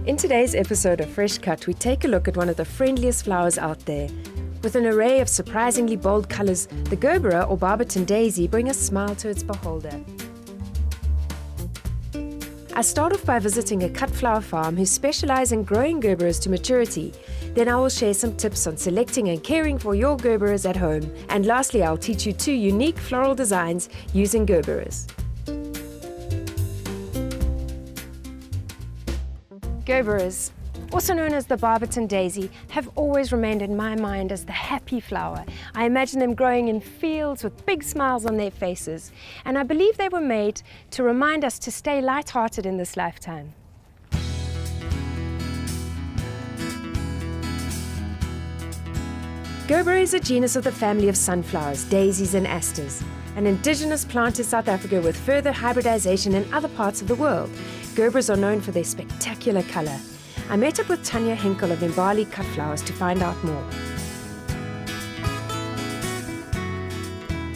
In today's episode of Fresh Cut, we take a look at one of the friendliest flowers out there. With an array of surprisingly bold colours, the gerbera or Barberton daisy bring a smile to its beholder. I start off by visiting a cut flower farm who specialise in growing gerberas to maturity. Then I will share some tips on selecting and caring for your gerberas at home. And lastly, I'll teach you 2 unique floral designs using gerberas. Gerberas, also known as the Barberton daisy, have always remained in my mind as the happy flower. I imagine them growing in fields with big smiles on their faces, and I believe they were made to remind us to stay light-hearted in this lifetime. Gerbera is a genus of the family of sunflowers, daisies and asters, an indigenous plant to South Africa with further hybridization in other parts of the world. Gerberas are known for their spectacular colour. I met up with Tanya Hinkle of Imbali Cut Flowers to find out more.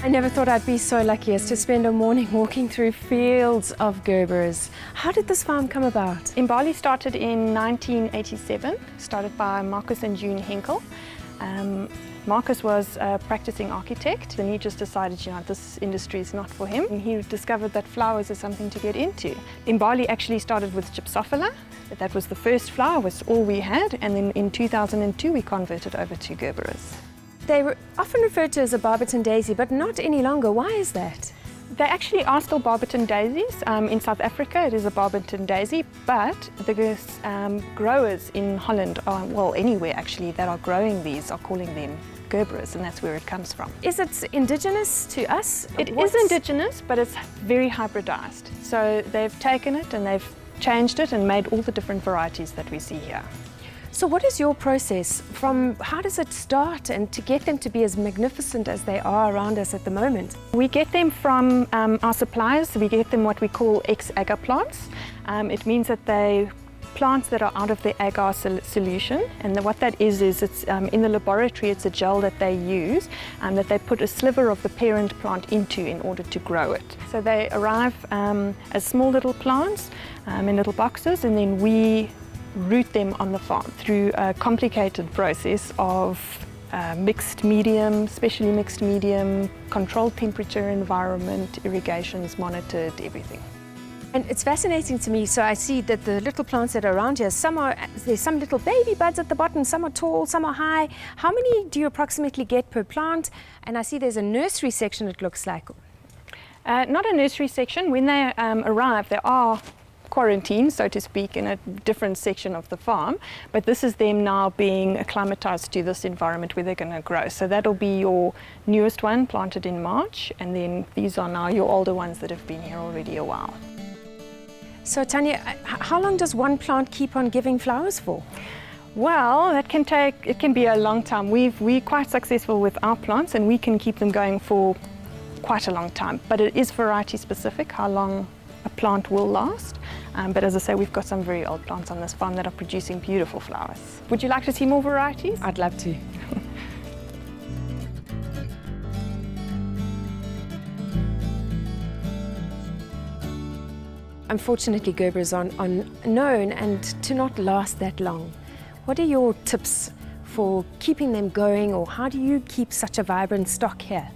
I never thought I'd be so lucky as to spend a morning walking through fields of gerberas. How did this farm come about? Imbali started in 1987, started by Marcus and June Hinkle. Marcus was a practicing architect and he just decided, this industry is not for him. And he discovered that flowers is something to get into. Imbali actually started with Gypsophila. That was the first flower, was all we had, and then in 2002 we converted over to gerberas. They were often referred to as a Barberton daisy, but not any longer. Why is that? They actually are still Barberton daisies. In South Africa it is a Barberton daisy, but the growers in Holland, well anywhere actually, that are growing these are calling them gerberas, and that's where it comes from. Is it indigenous to us? It is indigenous, but it's very hybridized. So they've taken it and they've changed it and made all the different varieties that we see here. So what is your process from how does it start and to get them to be as magnificent as they are around us at the moment? We get them from our suppliers. We get them what we call ex-agar plants. It means that they plants that are out of the agar solution, and what that is it's in the laboratory it's a gel that they use that they put a sliver of the parent plant into in order to grow it. So they arrive as small little plants in little boxes, and then we root them on the farm through a complicated process of mixed medium, specially mixed medium, controlled temperature environment, irrigation is monitored, everything. And it's fascinating to me, so I see that the little plants that are around here, there's some little baby buds at the bottom, some are tall, some are high. How many do you approximately get per plant? And I see there's a nursery section, it looks like. Not a nursery section. When they arrive, they are quarantined, so to speak, in a different section of the farm, but this is them now being acclimatized to this environment where they're going to grow. So that'll be your newest one planted in March, and then these are now your older ones that have been here already a while. So Tanya, how long does one plant keep on giving flowers for? Well, it can be a long time. We're quite successful with our plants and we can keep them going for quite a long time, but it is variety specific how long a plant will last. But as I say, we've got some very old plants on this farm that are producing beautiful flowers. Would you like to see more varieties? I'd love to. Unfortunately, gerberas are known and to not last that long. What are your tips for keeping them going, or how do you keep such a vibrant stock here?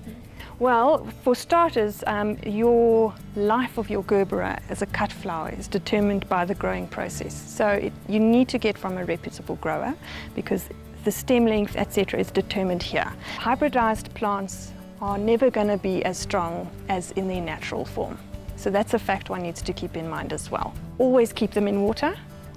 Well, for starters, your life of your gerbera as a cut flower is determined by the growing process. So you need to get from a reputable grower because the stem length, etc., is determined here. Hybridized plants are never going to be as strong as in their natural form. So that's a fact one needs to keep in mind as well. Always keep them in water.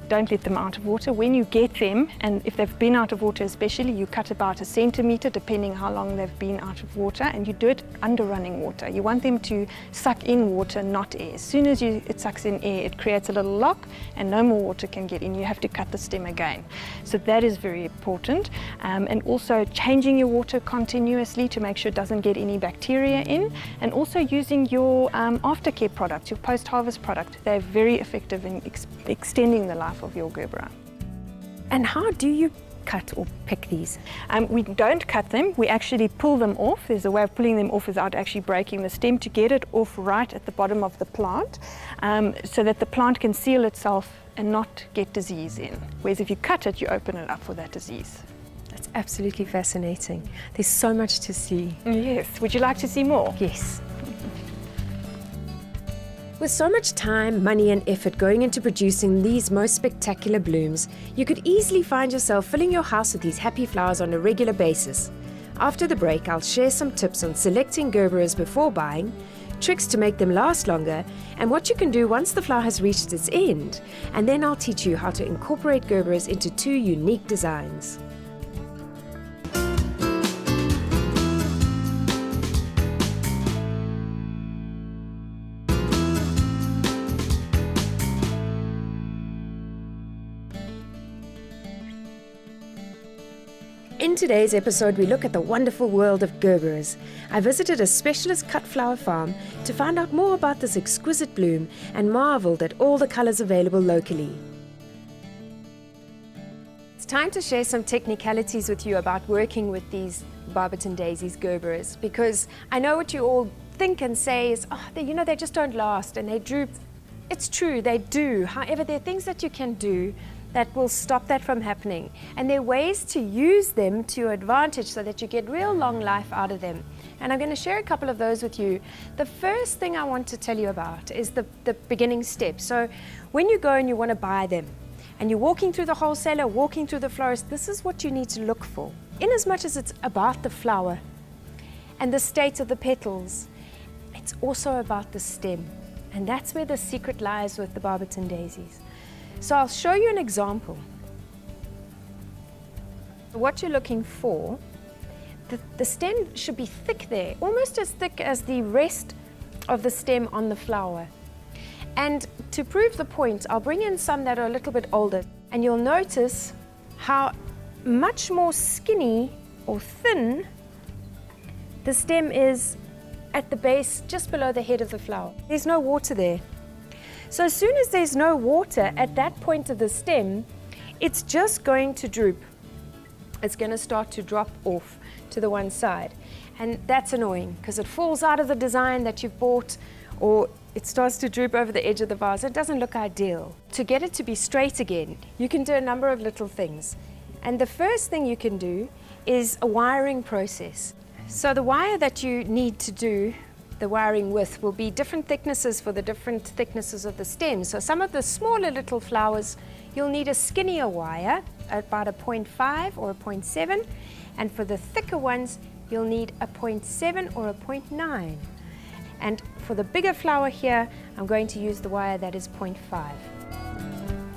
Don't let them out of water. When you get them, and if they've been out of water especially, you cut about 1 centimeter depending how long they've been out of water, and you do it under running water. You want them to suck in water, not air. As soon as it sucks in air, it creates a little lock and no more water can get in. You have to cut the stem again. So that is very important. And also changing your water continuously to make sure it doesn't get any bacteria in, and also using your aftercare product, your post-harvest product. They're very effective in extending the life of your gerbera. And how do you cut or pick these? We don't cut them, we actually pull them off. There's a way of pulling them off without actually breaking the stem to get it off right at the bottom of the plant, so that the plant can seal itself and not get disease in. Whereas if you cut it, you open it up for that disease. That's absolutely fascinating. There's so much to see. Yes. Would you like to see more? Yes. With so much time, money and effort going into producing these most spectacular blooms, you could easily find yourself filling your house with these happy flowers on a regular basis. After the break, I'll share some tips on selecting gerberas before buying, tricks to make them last longer, and what you can do once the flower has reached its end. And then I'll teach you how to incorporate gerberas into 2 unique designs. In today's episode, we look at the wonderful world of gerberas. I visited a specialist cut flower farm to find out more about this exquisite bloom and marveled at all the colors available locally. It's time to share some technicalities with you about working with these Barberton daisies, gerberas, because I know what you all think and say is, oh, they just don't last and they droop. It's true, they do. However, there are things that you can do that will stop that from happening. And there are ways to use them to your advantage so that you get real long life out of them. And I'm going to share a couple of those with you. The first thing I want to tell you about is the beginning step. So when you go and you want to buy them, and you're walking through the wholesaler, walking through the florist, this is what you need to look for. In as much as it's about the flower and the state of the petals, it's also about the stem. And that's where the secret lies with the Barberton daisies. So I'll show you an example. What you're looking for, the stem should be thick there, almost as thick as the rest of the stem on the flower. And to prove the point, I'll bring in some that are a little bit older, and you'll notice how much more skinny or thin the stem is at the base, just below the head of the flower. There's no water there. So as soon as there's no water at that point of the stem, it's just going to droop. It's going to start to drop off to the one side. And that's annoying because it falls out of the design that you've bought, or it starts to droop over the edge of the vase. It doesn't look ideal. To get it to be straight again, you can do a number of little things. And the first thing you can do is a wiring process. So the wire that you need to do the wiring with will be different thicknesses for the different thicknesses of the stem. So some of the smaller little flowers, you'll need a skinnier wire, about a 0.5 or a 0.7. And for the thicker ones, you'll need a 0.7 or a 0.9. And for the bigger flower here, I'm going to use the wire that is 0.5.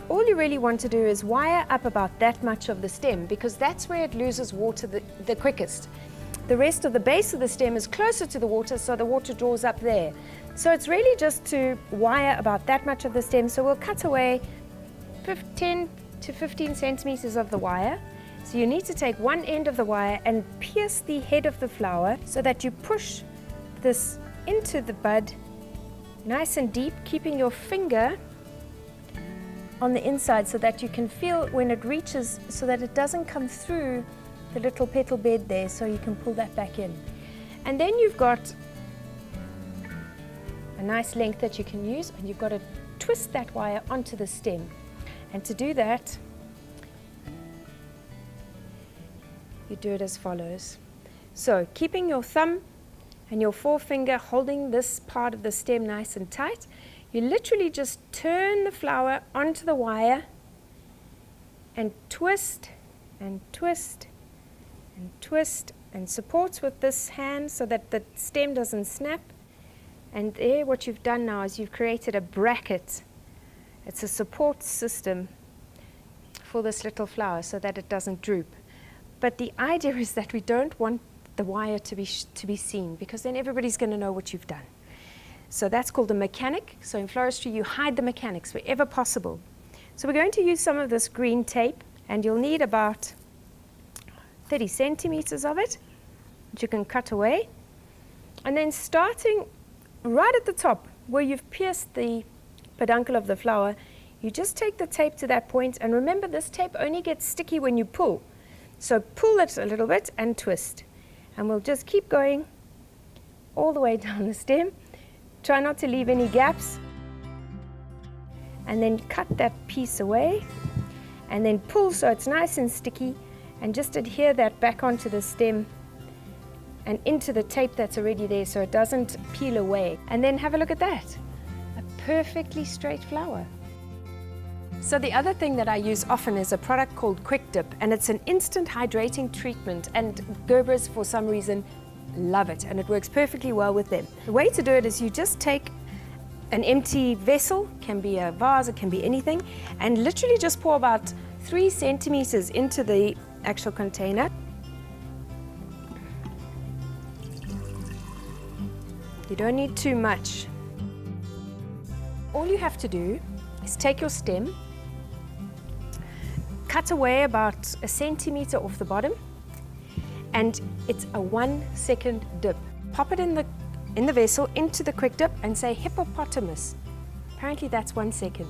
All you really want to do is wire up about that much of the stem, because that's where it loses water the quickest. The rest of the base of the stem is closer to the water, so the water draws up there. So it's really just to wire about that much of the stem. So we'll cut away 10 to 15 centimeters of the wire. So you need to take one end of the wire and pierce the head of the flower so that you push this into the bud nice and deep, keeping your finger on the inside so that you can feel when it reaches, so that it doesn't come through the little petal bed there, so you can pull that back in. And then you've got a nice length that you can use, and you've got to twist that wire onto the stem. And to do that, you do it as follows. So keeping your thumb and your forefinger holding this part of the stem nice and tight, you literally just turn the flower onto the wire and twist and twist and twist, and supports with this hand so that the stem doesn't snap. And there, what you've done now is you've created a bracket. It's a support system for this little flower so that it doesn't droop. But the idea is that we don't want the wire to be seen, because then everybody's going to know what you've done. So that's called a mechanic. So in floristry, you hide the mechanics wherever possible. So we're going to use some of this green tape, and you'll need about 30 centimeters of it, which you can cut away. And then starting right at the top where you've pierced the peduncle of the flower, you just take the tape to that point, and remember, this tape only gets sticky when you pull. So pull it a little bit and twist. And we'll just keep going all the way down the stem. Try not to leave any gaps. And then cut that piece away. And then pull so it's nice and sticky. And just adhere that back onto the stem and into the tape that's already there so it doesn't peel away. And then have a look at that. A perfectly straight flower. So the other thing that I use often is a product called Quick Dip, and it's an instant hydrating treatment, and gerberas for some reason love it, and it works perfectly well with them. The way to do it is you just take an empty vessel, can be a vase, it can be anything, and literally just pour about 3 centimeters into the actual container. You don't need too much. All you have to do is take your stem, cut away about 1 centimeter off the bottom, and it's a 1 second dip. Pop it in the vessel into the Quick Dip and say hippopotamus. Apparently that's 1 second.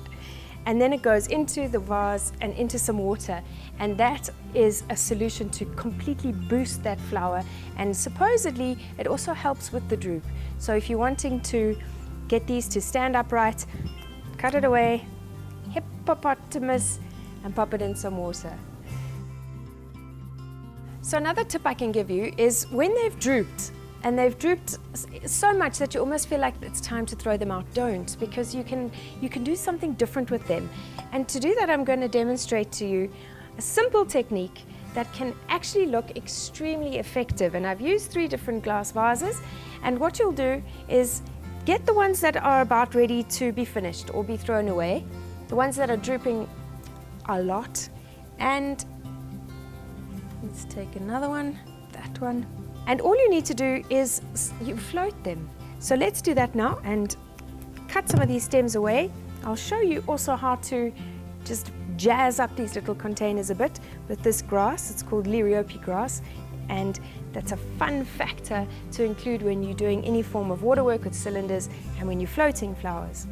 And then it goes into the vase and into some water, and that is a solution to completely boost that flower, and supposedly it also helps with the droop. So if you're wanting to get these to stand upright, cut it away, hippopotamus, and pop it in some water. So another tip I can give you is when they've drooped, and they've drooped so much that you almost feel like it's time to throw them out, don't, because you can do something different with them. And to do that, I'm going to demonstrate to you a simple technique that can actually look extremely effective. And I've used 3 different glass vases, and what you'll do is get the ones that are about ready to be finished or be thrown away, the ones that are drooping a lot, and let's take another one, that one. And all you need to do is you float them. So let's do that now and cut some of these stems away. I'll show you also how to just jazz up these little containers a bit with this grass. It's called Liriope grass, and that's a fun factor to include when you're doing any form of water work with cylinders and when you're floating flowers.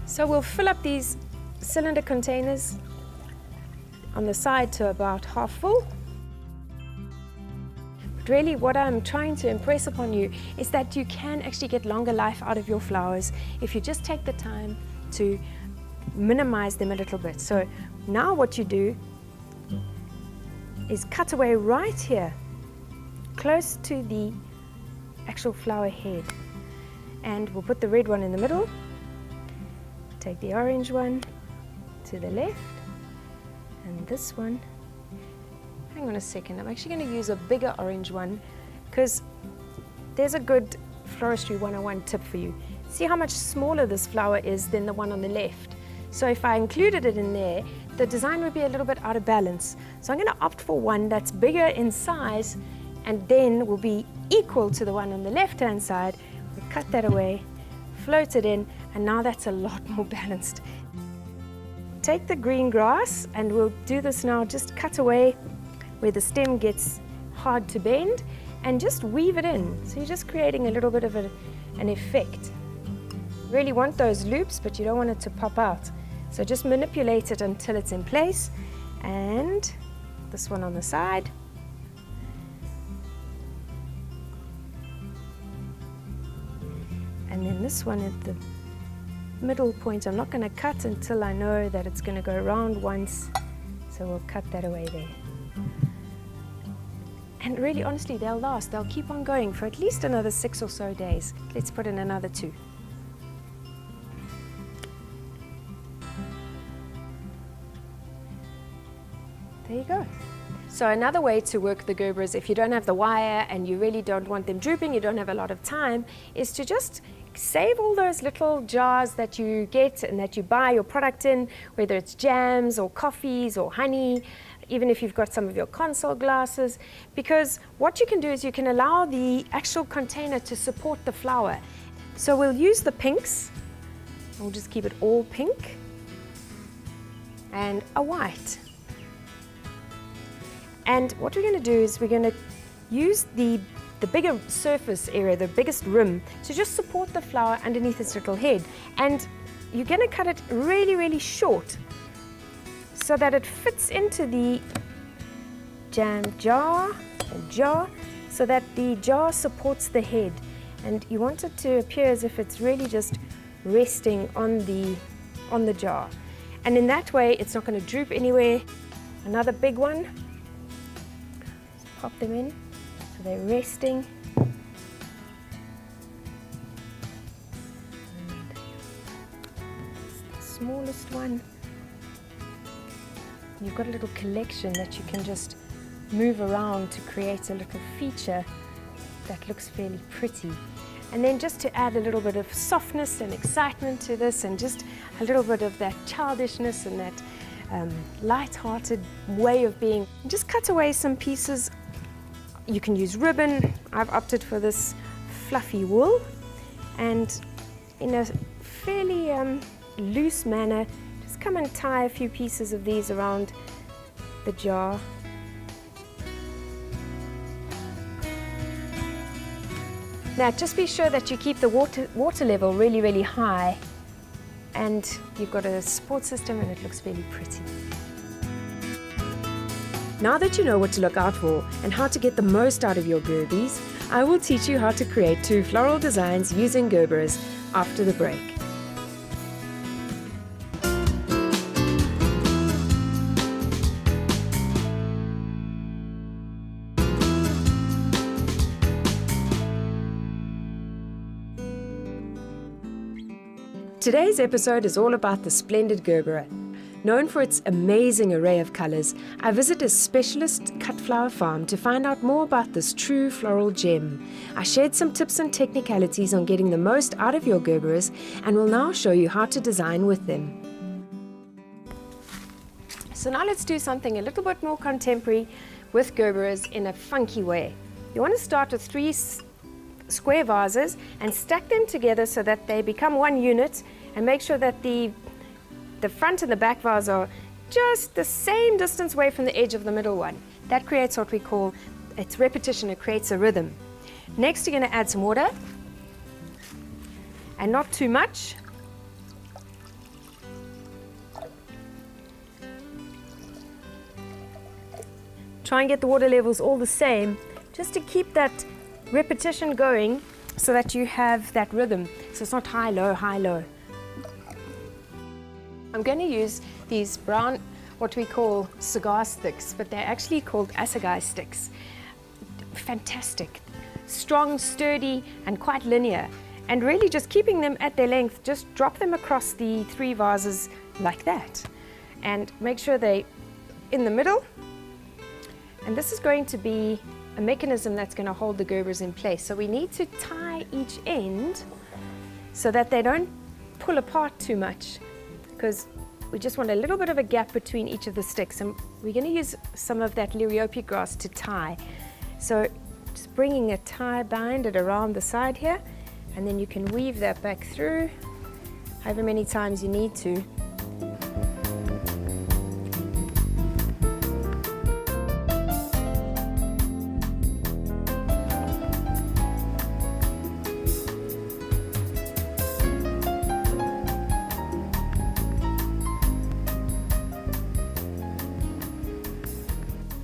So we'll fill up these cylinder containers on the side to about half full. Really what I'm trying to impress upon you is that you can actually get longer life out of your flowers if you just take the time to minimize them a little bit. So now what you do is cut away right here, close to the actual flower head. And we'll put the red one in the middle, take the orange one to the left, and this one. Hang on a second, I'm actually going to use a bigger orange one because there's a good Floristry 101 tip for you. See how much smaller this flower is than the one on the left. So if I included it in there, the design would be a little bit out of balance. So I'm going to opt for one that's bigger in size and then will be equal to the one on the left-hand side. We'll cut that away, float it in, and now that's a lot more balanced. Take the green grass, and we'll do this now, just cut away where the stem gets hard to bend and just weave it in. So you're just creating a little bit of an effect. You really want those loops, but you don't want it to pop out. So just manipulate it until it's in place. And this one on the side. And then this one at the middle point, I'm not going to cut until I know that it's going to go around once. So we'll cut that away there. And really, honestly, they'll last. They'll keep on going for at least another 6 or so days. Let's put in another 2. There you go. So another way to work the gerberas, if you don't have the wire and you really don't want them drooping, you don't have a lot of time, is to just save all those little jars that you get and that you buy your product in, whether it's jams or coffees or honey, even if you've got some of your console glasses, because what you can do is you can allow the actual container to support the flower. So we'll use the pinks. We'll just keep it all pink and a white. And what we're going to do is we're going to use the bigger surface area, the biggest rim, to just support the flower underneath its little head. And you're going to cut it really, really short, so that it fits into the jam jar, so that the jar supports the head. And you want it to appear as if it's really just resting on the jar. And in that way, it's not going to droop anywhere. Another big one. Just pop them in so they're resting. The smallest one. You've got a little collection that you can just move around to create a little feature that looks fairly pretty. And then just to add a little bit of softness and excitement to this, and just a little bit of that childishness and that light-hearted way of being, just cut away some pieces. You can use ribbon. I've opted for this fluffy wool, and in a fairly loose manner, just come and tie a few pieces of these around the jar. Now just be sure that you keep the water level really, really high, and you've got a support system and it looks really pretty. Now that you know what to look out for and how to get the most out of your Gerbies, I will teach you how to create 2 floral designs using Gerberas after the break. Today's episode is all about the splendid Gerbera. Known for its amazing array of colors, I visit a specialist cut flower farm to find out more about this true floral gem. I shared some tips and technicalities on getting the most out of your Gerberas, and will now show you how to design with them. So now let's do something a little bit more contemporary with Gerberas in a funky way. You want to start with 3 square vases and stack them together so that they become one unit, and make sure that the front and the back vase are just the same distance away from the edge of the middle one. That creates what we call, it's repetition, it creates a rhythm. Next, you're going to add some water, and not too much. Try and get the water levels all the same, just to keep that repetition going so that you have that rhythm. So it's not high, low, high, low. I'm going to use these brown, what we call cigar sticks, but they're actually called assegai sticks. Fantastic. Strong, sturdy, and quite linear. And really just keeping them at their length, just drop them across the 3 vases like that. And make sure they're in the middle. And this is going to be a mechanism that's going to hold the Gerberas in place. So we need to tie each end so that they don't pull apart too much, because we just want a little bit of a gap between each of the sticks, and we're going to use some of that liriope grass to tie. So just bringing a tie, bind it around the side here, and then you can weave that back through however many times you need to.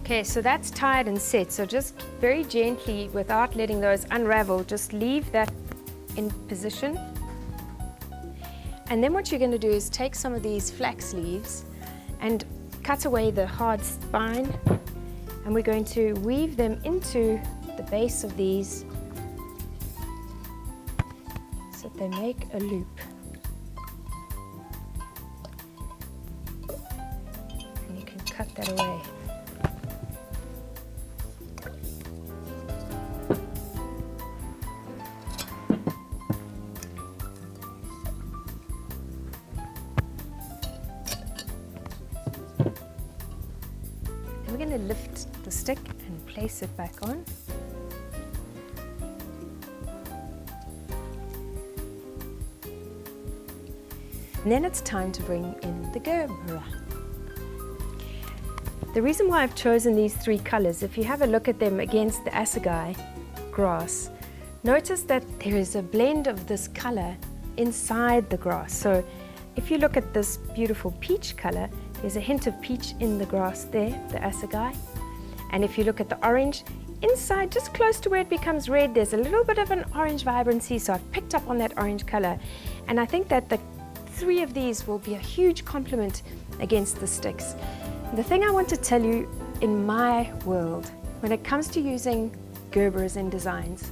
Okay, so that's tied and set. So just very gently, without letting those unravel, just leave that in position. And then what you're going to do is take some of these flax leaves and cut away the hard spine, and we're going to weave them into the base of these so that they make a loop. And you can cut that away. We're going to lift the stick and place it back on. And then it's time to bring in the Gerbera. The reason why I've chosen these 3 colors, if you have a look at them against the assegai grass, notice that there is a blend of this color inside the grass. So if you look at this beautiful peach color, There's a hint of peach in the grass there, the assegai. And if you look at the orange, inside, just close to where it becomes red, there's a little bit of an orange vibrancy, so I've picked up on that orange color. And I think that the 3 of these will be a huge complement against the sticks. The thing I want to tell you, in my world, when it comes to using Gerberas in designs,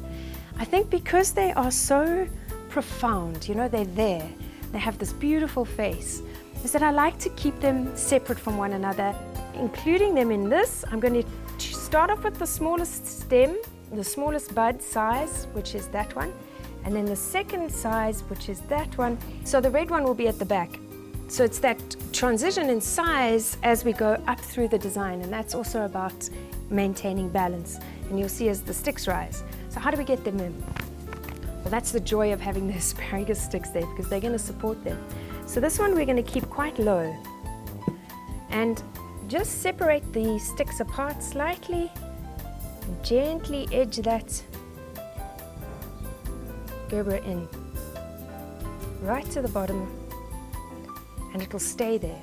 I think because they are so profound, you know, they're there, they have this beautiful face, is that I like to keep them separate from one another. Including them in this, I'm going to start off with the smallest stem, the smallest bud size, which is that one, and then the second size, which is that one. So the red one will be at the back. So it's that transition in size as we go up through the design, and that's also about maintaining balance. And you'll see as the sticks rise. So how do we get them in? Well, that's the joy of having the asparagus sticks there, because they're going to support them. So this one we're going to keep quite low. And just separate the sticks apart slightly, and gently edge that Gerbera in, right to the bottom, and it'll stay there.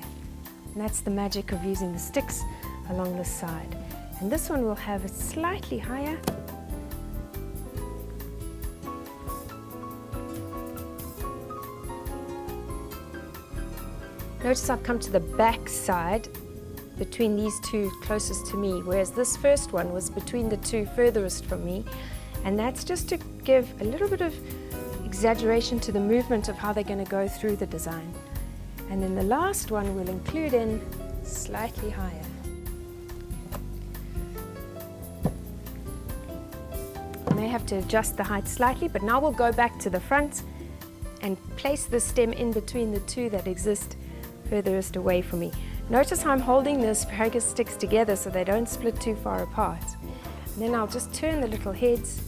And that's the magic of using the sticks along this side. And this one will have it slightly higher. Notice I've come to the back side between these 2 closest to me, whereas this first one was between the 2 furthest from me. And that's just to give a little bit of exaggeration to the movement of how they're going to go through the design. And then the last one we'll include in slightly higher. I may have to adjust the height slightly, but now we'll go back to the front and place the stem in between the 2 that exist furthest away from me. Notice how I'm holding the asparagus sticks together so they don't split too far apart. And then I'll just turn the little heads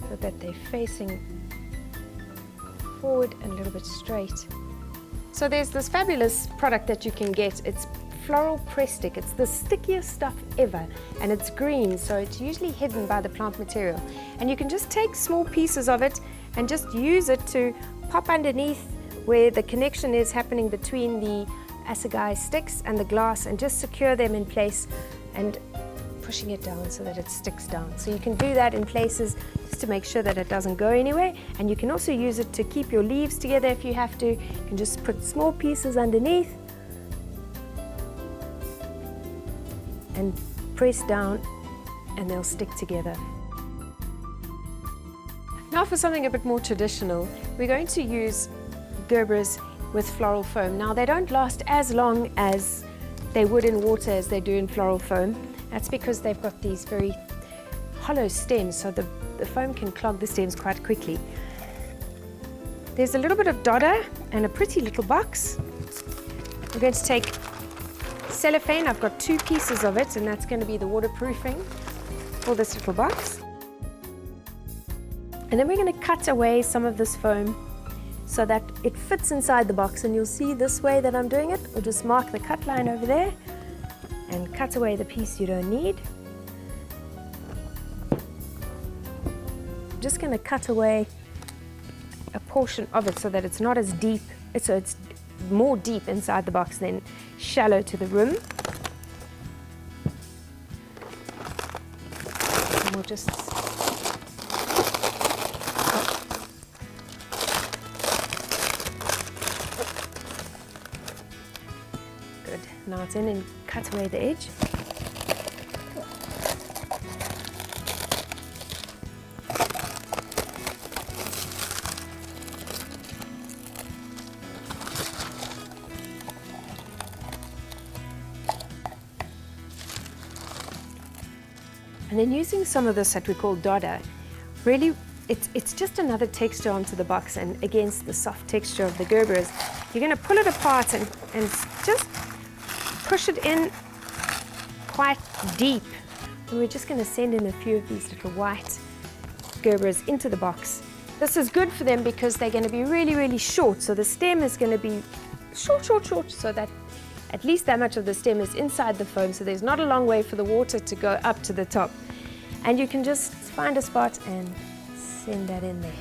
so that they're facing forward and a little bit straight. So there's this fabulous product that you can get. It's floral press stick. It's the stickiest stuff ever, and it's green, so it's usually hidden by the plant material. And you can just take small pieces of it and just use it to pop underneath where the connection is happening between the assegai sticks and the glass, and just secure them in place and pushing it down so that it sticks down. So you can do that in places just to make sure that it doesn't go anywhere. And you can also use it to keep your leaves together if you have to. You can just put small pieces underneath and press down, and they'll stick together. Now for something a bit more traditional, we're going to use Gerberas with floral foam. Now they don't last as long as they would in water as they do in floral foam. That's because they've got these very hollow stems, so the foam can clog the stems quite quickly. There's a little bit of dodder and a pretty little box. We're going to take cellophane. I've got 2 pieces of it, and that's going to be the waterproofing for this little box. And then we're going to cut away some of this foam so that it fits inside the box, and you'll see this way that I'm doing it. We'll just mark the cut line over there and cut away the piece you don't need. I'm just going to cut away a portion of it so that it's not as deep, so it's more deep inside the box than shallow to the rim. And we'll just now it's in, and cut away the edge. And then using some of this that we call dodder, really it's just another texture onto the box, and against the soft texture of the Gerberas. You're going to pull it apart and just push it in quite deep. And we're just going to send in a few of these little white Gerberas into the box. This is good for them because they're going to be really, really short. So the stem is going to be short, so that at least that much of the stem is inside the foam, so there's not a long way for the water to go up to the top. And you can just find a spot and send that in there.